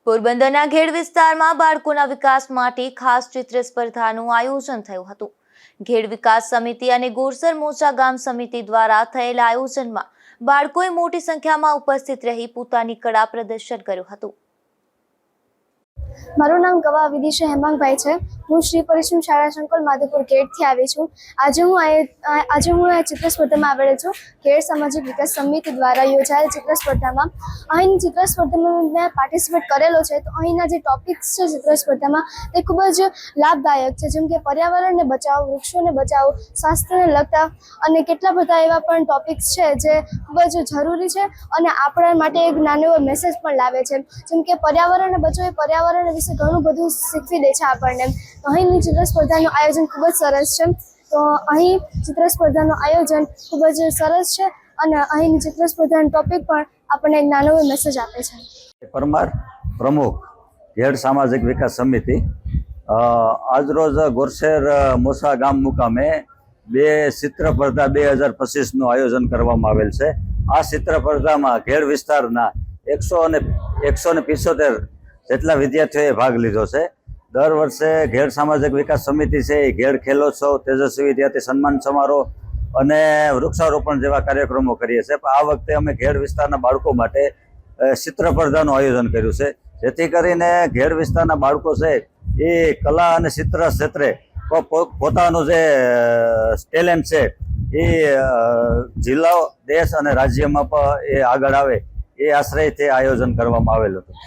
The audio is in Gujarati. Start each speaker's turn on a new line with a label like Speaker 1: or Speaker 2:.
Speaker 1: પોરબંદરના ઘેડ વિસ્તારમાં બાળકોના વિકાસ માટે ખાસ ચિત્ર સ્પર્ધાનું આયોજન થયું હતું। ઘેડ વિકાસ સમિતિ અને ગોરસર મોચા ગામ સમિતિ દ્વારા થયેલા આયોજનમાં બાળકોએ મોટી સંખ્યામાં ઉપસ્થિત રહી પોતાની કળા પ્રદર્શન કર્યું હતું।
Speaker 2: મારું નામ ગવા વિદિશા હેમાંગભાઈ છે। હું શ્રી પરિશ્રમ શાળા શંકર માધવપુર ગેટથી આવી છું। આજે હું આ ચિત્ર સ્પર્ધામાં આવેલી છું। ઘેડ સામાજિક વિકાસ સમિતિ દ્વારા યોજાયેલ ચિત્ર સ્પર્ધામાં અહીંની ચિત્ર સ્પર્ધામાં મેં પાર્ટિસિપેટ કરેલો છે। તો અહીંના જે ટોપિક્સ છે ચિત્ર સ્પર્ધામાં તે ખૂબ જ લાભદાયક છે, જેમ કે પર્યાવરણને બચાવો, વૃક્ષોને બચાવો, સ્વાસ્થ્યને લગતા અને કેટલા બધા એવા પણ ટોપિક્સ છે જે ખૂબ જ જરૂરી છે અને આપણા માટે એક નાનો એવો મેસેજ પણ લાવે છે, જેમ કે પર્યાવરણને બચાવો એ પર્યાવરણ વિશે ઘણું બધું શીખવી દે છે આપણને। તો અહીંની ચિત્ર સ્પર્ધાનું આયોજન ખૂબ જ સરસ છે। તો અહીં ચિત્ર સ્પર્ધાનું આયોજન ખૂબ જ સરસ છે અને અહીંની ચિત્ર સ્પર્ધાનો ટોપિક પણ આપણને એક નાનો મેસેજ આપે છે।
Speaker 3: પરમાર પ્રમુખ ઘેડ સામાજિક વિકાસ સમિતિ આજરોજ ગોરસેર મોસા ગામ મુકામે બે ચિત્ર સ્પર્ધા 2025નું આયોજન કરવામાં આવેલ છે। આ ચિત્ર સ્પર્ધામાં ઘેડ વિસ્તારના 175 જેટલા વિદ્યાર્થીઓએ ભાગ લીધો છે। દર વર્ષે ઘેડ સામાજિક વિકાસ સમિતિ છે એ ઘેડ ખેલોત્સવ, તેજસ્વી વિદ્યાર્થી સન્માન સમારોહ અને વૃક્ષારોપણ જેવા કાર્યક્રમો કરીએ છીએ। આ વખતે અમે ઘેડ વિસ્તારના બાળકો માટે ચિત્ર સ્પર્ધાનું આયોજન કર્યું છે, જેથી કરીને ઘેડ વિસ્તારના બાળકો છે એ કલા અને ચિત્ર ક્ષેત્રે પોતાનું જે ટેલેન્ટ છે એ જિલ્લાઓ, દેશ અને રાજ્યમાં પણ એ આગળ આવે એ આશ્રયથી આયોજન કરવામાં આવેલું હતું।